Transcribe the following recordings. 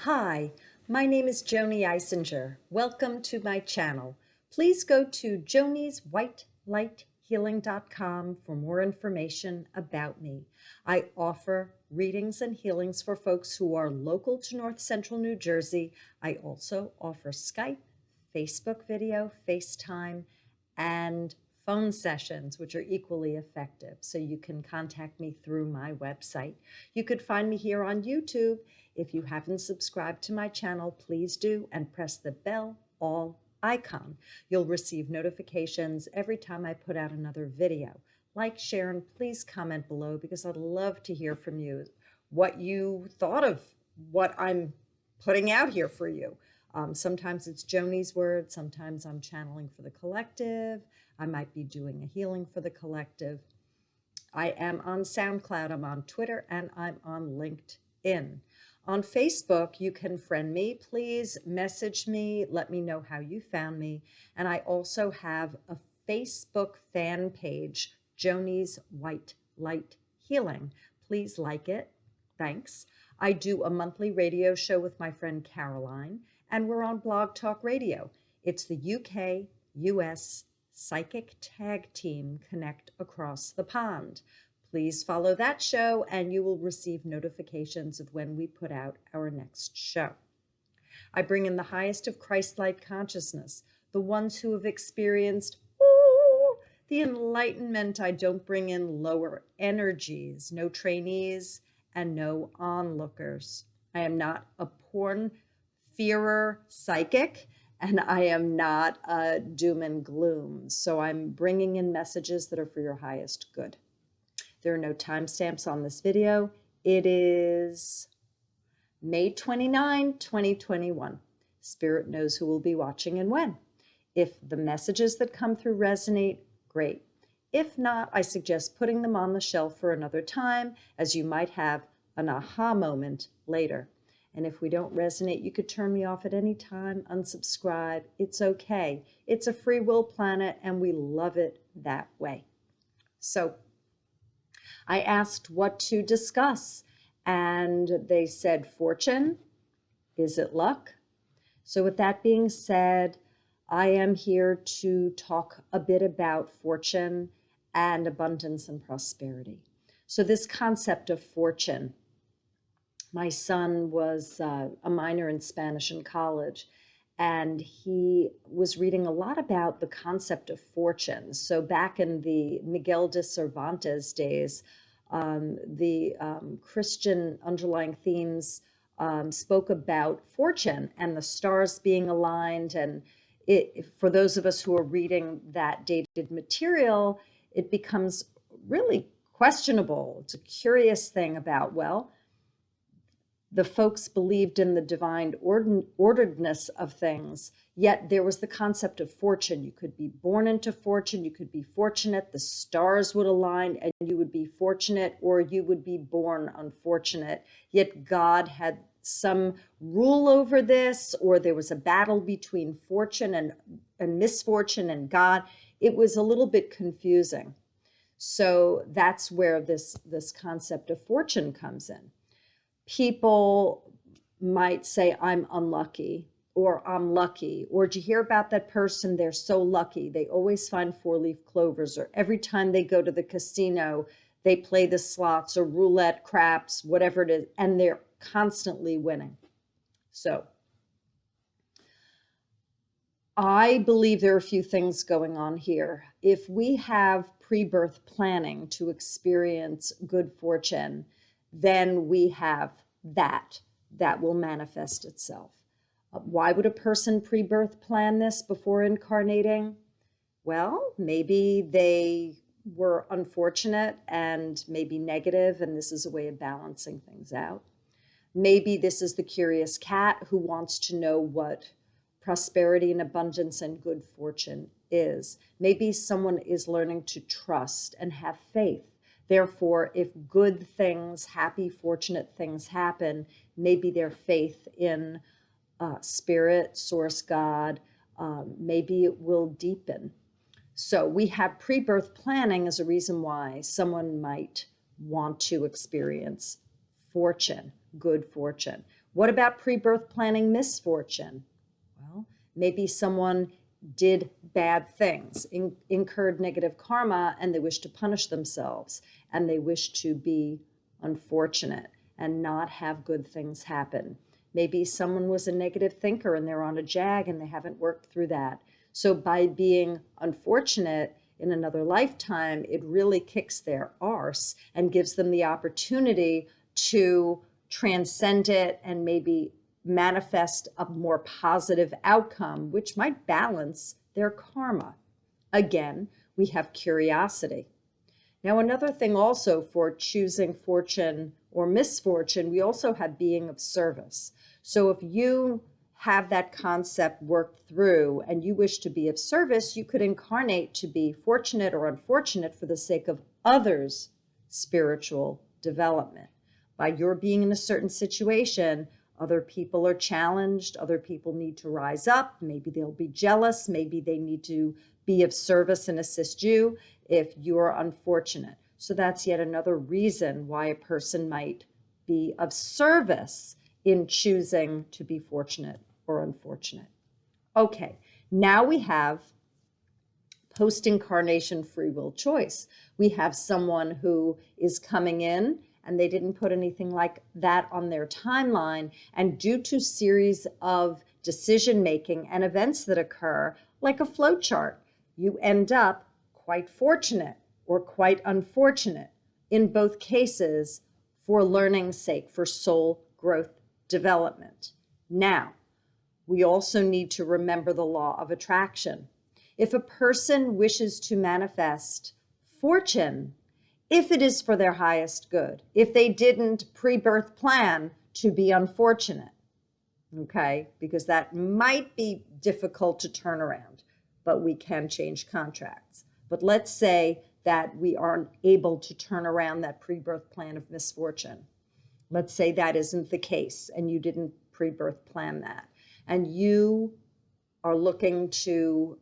Hi, my name is Joanie''s. Welcome to my channel. Please go to jonieswhitelighthealing.com for more information about me. I offer readings and healings for folks who are local to North Central New Jersey. I also offer Skype, Facebook video, FaceTime, and phone sessions, which are equally effective. So you can contact me through my website. You could find me here on YouTube. If you haven't subscribed to my channel, please do and press the bell all icon. You'll receive notifications every time I put out another video. Like, share, and please comment below because I'd love to hear from you what you thought of what I'm putting out here for you. Sometimes it's Joanie'S words, sometimes I'm channeling for the collective. I might be doing a healing for the collective. I am on SoundCloud, I'm on Twitter, and I'm on LinkedIn. On Facebook, you can friend me. Please message me. Let me know how you found me. And I also have a Facebook fan page, Joanie'S White Light Healing. Please like it. Thanks. I do a monthly radio show with my friend Caroline, and we're on Blog Talk Radio. It's the UK-US Psychic Tag Team Connect Across the Pond. Please follow that show and you will receive notifications of when we put out our next show. I bring in the highest of Christ-like consciousness, the ones who have experienced the enlightenment. I don't bring in lower energies, no trainees and no onlookers. I am not a porn-fearer psychic, and I am not a doom and gloom. So I'm bringing in messages that are for your highest good. There are no timestamps on this video. It is May 29, 2021. Spirit knows who will be watching and when. If the messages that come through resonate, great. If not, I suggest putting them on the shelf for another time, as you might have an aha moment later. And if we don't resonate, you could turn me off at any time, unsubscribe. It's okay. It's a free will planet, and we love it that way. So I asked what to discuss, and they said fortune. Is it luck? So with that being said, I am here to talk a bit about fortune and abundance and prosperity. So this concept of fortune, my son was a minor in Spanish in college, and he was reading a lot about the concept of fortune. So back in the Miguel de Cervantes days, the Christian underlying themes spoke about fortune and the stars being aligned. And for those of us who are reading that dated material, it becomes really questionable. It's a curious thing about, well, the folks believed in the divine orderedness of things, yet there was the concept of fortune. You could be born into fortune, you could be fortunate, the stars would align and you would be fortunate, or you would be born unfortunate. Yet God had some rule over this, or there was a battle between fortune and misfortune and God. It was a little bit confusing. So that's where this concept of fortune comes in. People might say, I'm unlucky, or I'm lucky, or did you hear about that person? They're so lucky. They always find four-leaf clovers, or every time they go to the casino, they play the slots or roulette, craps, whatever it is, and they're constantly winning. So I believe there are a few things going on here. If we have pre-birth planning to experience good fortune, then we have that will manifest itself. Why would a person pre-birth plan this before incarnating? Well, maybe they were unfortunate and maybe negative, and this is a way of balancing things out. Maybe this is the curious cat who wants to know what prosperity and abundance and good fortune is. Maybe someone is learning to trust and have faith. Therefore, if good things, happy, fortunate things happen, maybe their faith in spirit, source, God, maybe it will deepen. So we have pre-birth planning as a reason why someone might want to experience fortune, good fortune. What about pre-birth planning misfortune? Well, maybe someone did bad things, incurred negative karma, and they wish to punish themselves, and they wish to be unfortunate and not have good things happen. Maybe someone was a negative thinker and they're on a jag and they haven't worked through that. So by being unfortunate in another lifetime, it really kicks their arse and gives them the opportunity to transcend it and maybe manifest a more positive outcome, which might balance their karma. Again, we have curiosity. Now, another thing also for choosing fortune or misfortune, we also have being of service. So if you have that concept worked through and you wish to be of service, you could incarnate to be fortunate or unfortunate for the sake of others' spiritual development. By your being in a certain situation, other people are challenged, other people need to rise up, maybe they'll be jealous, maybe they need to be of service and assist you if you're unfortunate. So that's yet another reason why a person might be of service in choosing to be fortunate or unfortunate. Okay, now we have post-incarnation free will choice. We have someone who is coming in and they didn't put anything like that on their timeline. And due to series of decision-making and events that occur, like a flow chart, you end up quite fortunate or quite unfortunate in both cases for learning's sake, for soul growth development. Now, we also need to remember the law of attraction. If a person wishes to manifest fortune, if it is for their highest good, if they didn't pre-birth plan to be unfortunate, okay, because that might be difficult to turn around, but we can change contracts. But let's say that we aren't able to turn around that pre-birth plan of misfortune. Let's say that isn't the case and you didn't pre-birth plan that, and you are looking to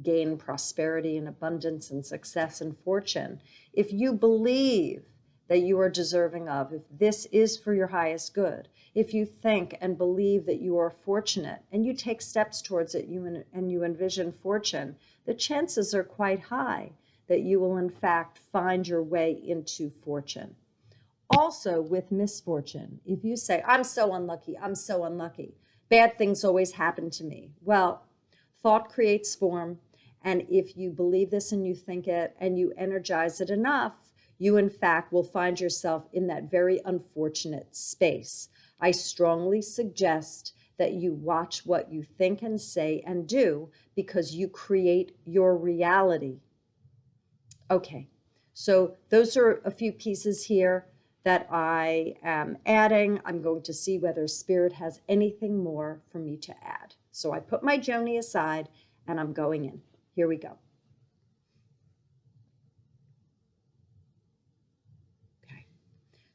gain prosperity and abundance and success and fortune. If you believe that you are deserving of, if this is for your highest good, if you think and believe that you are fortunate and you take steps towards it and you envision fortune, the chances are quite high that you will in fact find your way into fortune. Also with misfortune, if you say, I'm so unlucky, bad things always happen to me. Well, thought creates form, and if you believe this and you think it and you energize it enough, you in fact will find yourself in that very unfortunate space. I strongly suggest that you watch what you think and say and do, because you create your reality. Okay, so those are a few pieces here that I am adding. I'm going to see whether Spirit has anything more for me to add. So I put my Joanie aside and I'm going in. Here we go. Okay.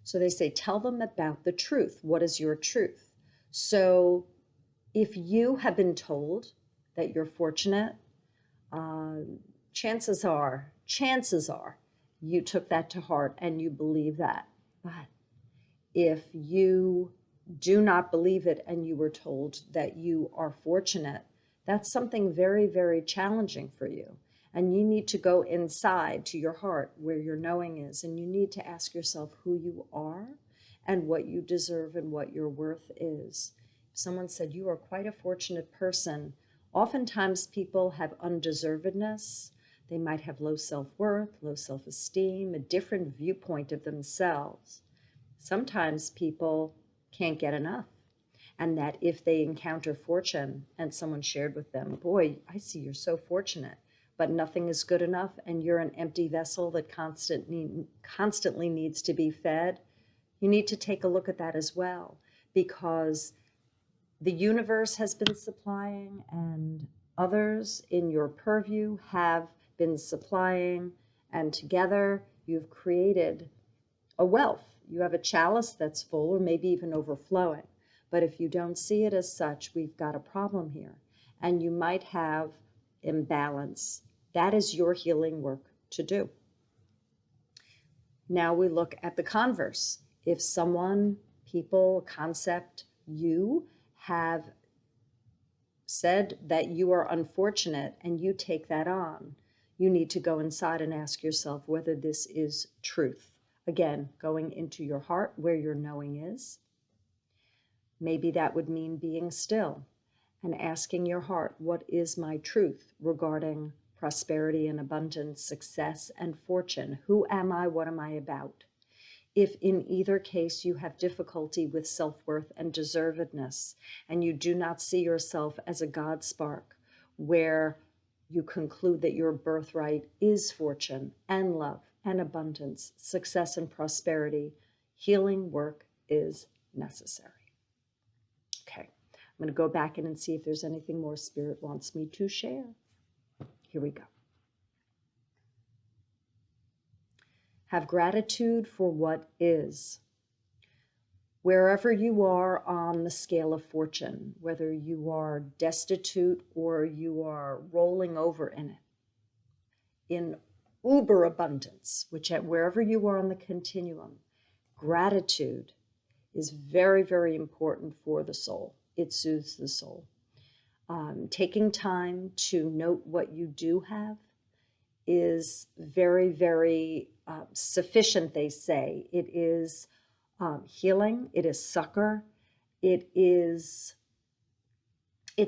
So they say, tell them about the truth. What is your truth? So if you have been told that you're fortunate, chances are you took that to heart and you believe that. But if you do not believe it and you were told that you are fortunate, that's something very, very challenging for you. And you need to go inside to your heart where your knowing is, and you need to ask yourself who you are and what you deserve and what your worth is. If someone said you are quite a fortunate person, oftentimes people have undeservedness. They might have low self-worth, low self-esteem, a different viewpoint of themselves. Sometimes people can't get enough, and that if they encounter fortune and someone shared with them, boy, I see you're so fortunate, but nothing is good enough and you're an empty vessel that constantly needs to be fed, you need to take a look at that as well, because the universe has been supplying and others in your purview have been supplying, and together you've created a wealth. You have a chalice that's full or maybe even overflowing. But if you don't see it as such, we've got a problem here. And you might have imbalance. That is your healing work to do. Now we look at the converse. If someone, people, concept, you have said that you are unfortunate and you take that on, you need to go inside and ask yourself whether this is truth. Again, going into your heart where your knowing is. Maybe that would mean being still and asking your heart, what is my truth regarding prosperity and abundance, success and fortune? Who am I? What am I about? If in either case you have difficulty with self-worth and deservedness, and you do not see yourself as a God spark, where you conclude that your birthright is fortune and love and abundance, success and prosperity, healing work is necessary. Okay, I'm going to go back in and see if there's anything more Spirit wants me to share. Here we go. Have gratitude for what is. Wherever you are on the scale of fortune, whether you are destitute or you are rolling over in it, in uber abundance, wherever you are on the continuum, gratitude is very, very important for the soul. It soothes the soul. Taking time to note what you do have is very, very sufficient, they say. It is healing, it is succor, it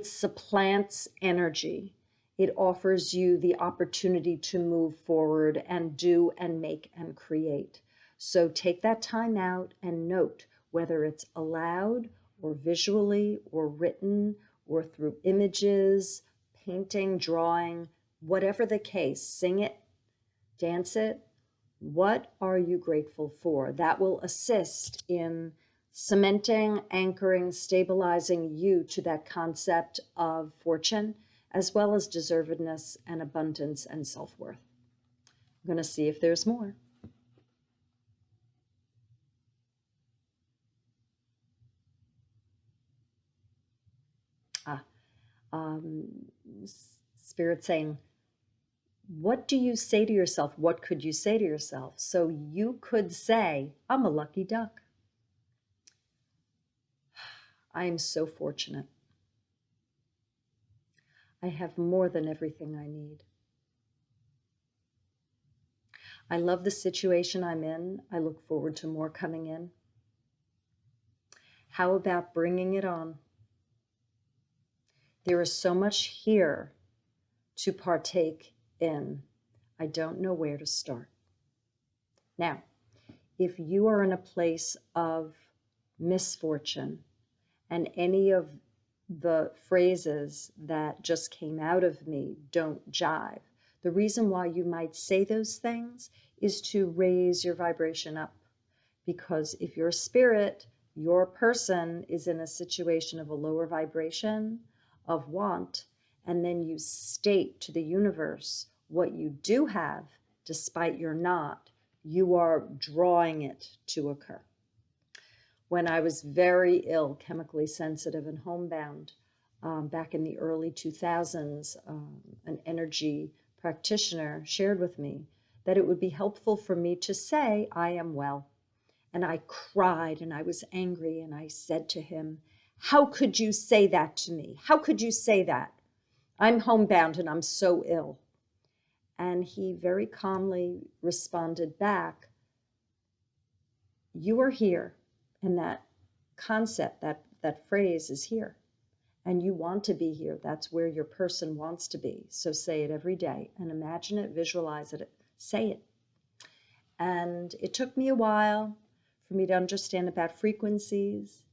supplants energy. It offers you the opportunity to move forward and do and make and create. So take that time out and note whether it's aloud or visually or written or through images, painting, drawing, whatever the case, sing it, dance it. What are you grateful for? That will assist in cementing, anchoring, stabilizing you to that concept of fortune, as well as deservedness and abundance and self-worth. I'm going to see if there's more. Spirit saying, what do you say to yourself? What could you say to yourself? So you could say, I'm a lucky duck. I am so fortunate. I have more than everything I need. I love the situation I'm in. I look forward to more coming in. How about bringing it on? There is so much here to partake in. I don't know where to start. Now, if you are in a place of misfortune and any of the phrases that just came out of me don't jive, the reason why you might say those things is to raise your vibration up. Because if your spirit, your person is in a situation of a lower vibration, of want, and then you state to the universe what you do have, despite your not, you are drawing it to occur. When I was very ill, chemically sensitive and homebound, back in the early 2000s, an energy practitioner shared with me that it would be helpful for me to say, I am well. And I cried and I was angry and I said to him, how could you say that to me? How could you say that? I'm homebound and I'm so ill. And he very calmly responded back, you are here, and that concept, that phrase is here, and you want to be here. That's where your person wants to be. So say it every day and imagine it, visualize it, say it. And it took me a while for me to understand about frequencies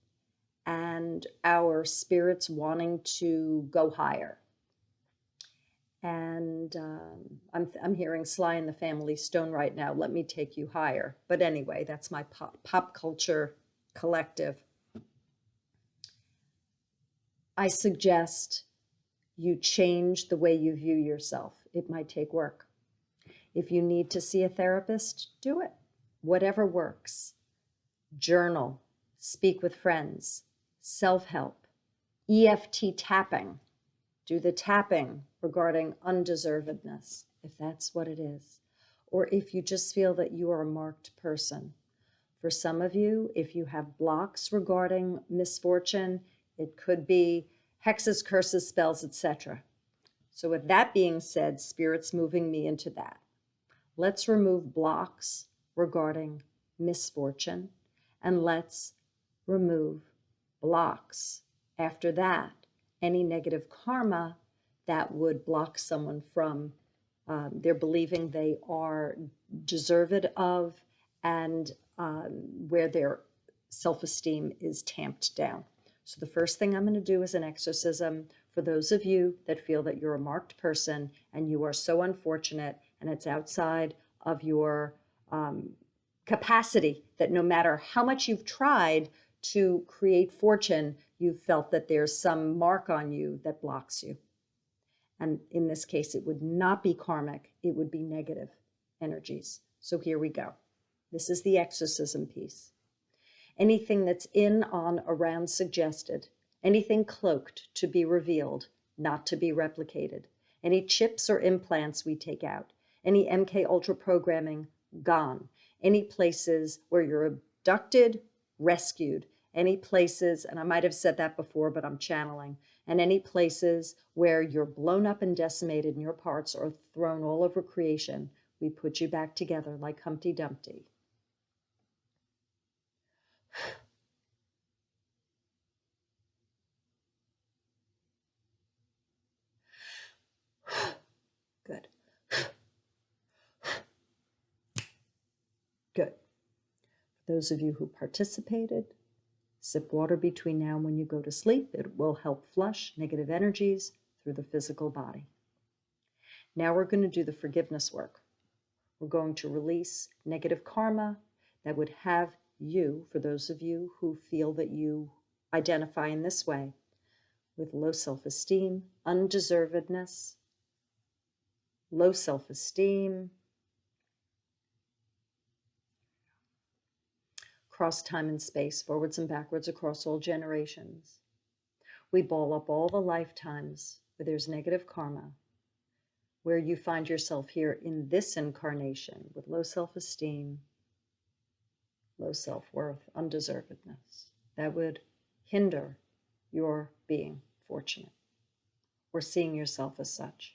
and our spirits wanting to go higher. And I'm hearing Sly and the Family Stone right now, let me take you higher. But anyway, that's my pop culture collective. I suggest you change the way you view yourself. It might take work. If you need to see a therapist, do it. Whatever works. Journal, speak with friends, self-help, EFT tapping. Do the tapping regarding undeservedness, if that's what it is. Or if you just feel that you are a marked person, For some of you, if you have blocks regarding misfortune, it could be hexes, curses, spells, etc. So with that being said, Spirit's moving me into that. Let's remove blocks regarding misfortune, and let's remove blocks. After that, any negative karma that would block someone from they're believing they are deserved of, and where their self-esteem is tamped down. So the first thing I'm going to do is an exorcism for those of you that feel that you're a marked person and you are so unfortunate and it's outside of your capacity, that no matter how much you've tried to create fortune, you've felt that there's some mark on you that blocks you. And in this case, it would not be karmic, it would be negative energies. So here we go. This is the exorcism piece. Anything that's in, on, around suggested, anything cloaked to be revealed, not to be replicated, any chips or implants we take out, any MK Ultra programming, gone, any places where you're abducted, rescued, any places, and I might have said that before, but I'm channeling, and any places where you're blown up and decimated and your parts are thrown all over creation, we put you back together like Humpty Dumpty. Good. Good. For those of you who participated, sip water between now and when you go to sleep. It will help flush negative energies through the physical body. Now we're going to do the forgiveness work. We're going to release negative karma that would have you, for those of you who feel that you identify in this way, with low self-esteem, undeservedness, low self-esteem, across time and space, forwards and backwards across all generations. We ball up all the lifetimes where there's negative karma, where you find yourself here in this incarnation with low self-esteem, low self-worth, undeservedness. That would hinder your being fortunate or seeing yourself as such.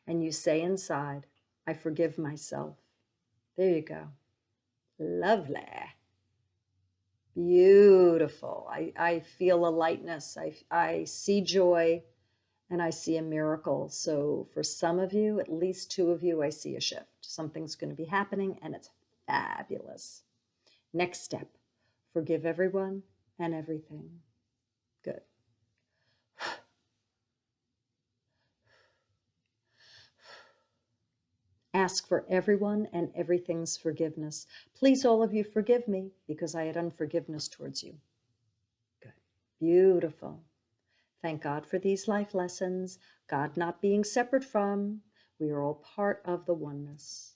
And you say inside, I forgive myself. There you go. Lovely. Beautiful. I feel a lightness. I see joy and I see a miracle. So for some of you, at least two of you, I see a shift. Something's going to be happening and it's fabulous. Next step, forgive everyone and everything. Good. Ask for everyone and everything's forgiveness. Please, all of you, forgive me because I had unforgiveness towards you. Good. Beautiful. Thank God for these life lessons. God not being separate from. We are all part of the oneness.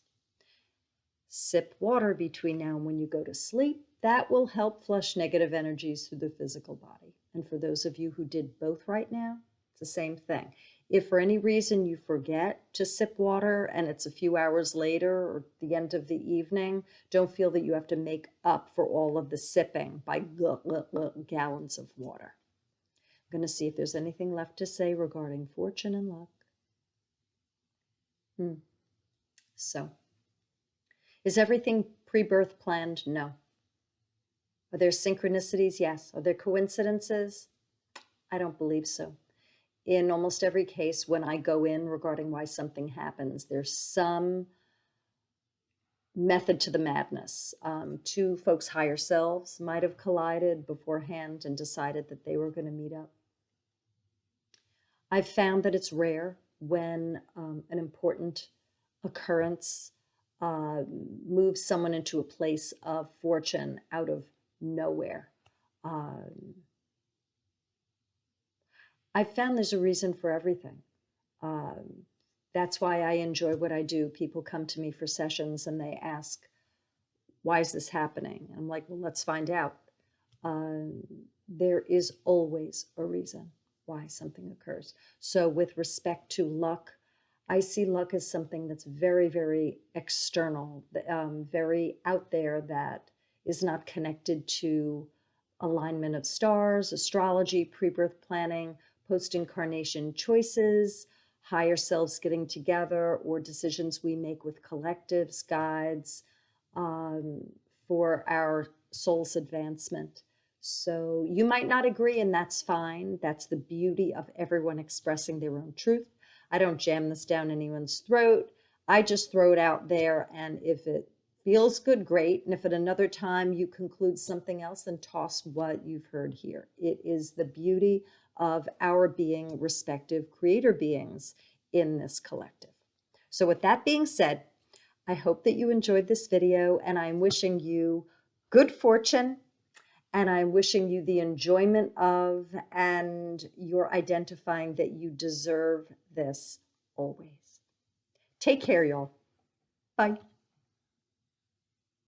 Sip water between now and when you go to sleep. That will help flush negative energies through the physical body. And for those of you who did both right now, it's the same thing. If for any reason you forget to sip water and it's a few hours later or the end of the evening, don't feel that you have to make up for all of the sipping by gallons of water. I'm going to see if there's anything left to say regarding fortune and luck. So, is everything pre-birth planned? No. Are there synchronicities? Yes. Are there coincidences? I don't believe so. In almost every case, when I go in regarding why something happens, there's some method to the madness. Two folks' higher selves might have collided beforehand and decided that they were going to meet up. I've found that it's rare when an important occurrence moves someone into a place of fortune out of nowhere. I've found there's a reason for everything. That's why I enjoy what I do. People come to me for sessions and they ask, why is this happening? I'm like, well, let's find out. There is always a reason why something occurs. So with respect to luck, I see luck as something that's very, very external, very out there, that is not connected to alignment of stars, astrology, pre-birth planning, post-incarnation choices, higher selves getting together, or decisions we make with collectives, guides, um, for our soul's advancement. So you might not agree, and that's fine. That's the beauty of everyone expressing their own truth. I don't jam this down anyone's throat. I just throw it out there. And if it feels good, great. And if at another time you conclude something else, then toss what you've heard here. It is the beauty of our being respective creator beings in this collective. So with that being said, I hope that you enjoyed this video, and I'm wishing you good fortune, and I'm wishing you the enjoyment of, and you're identifying that you deserve this always. Take care, y'all. Bye.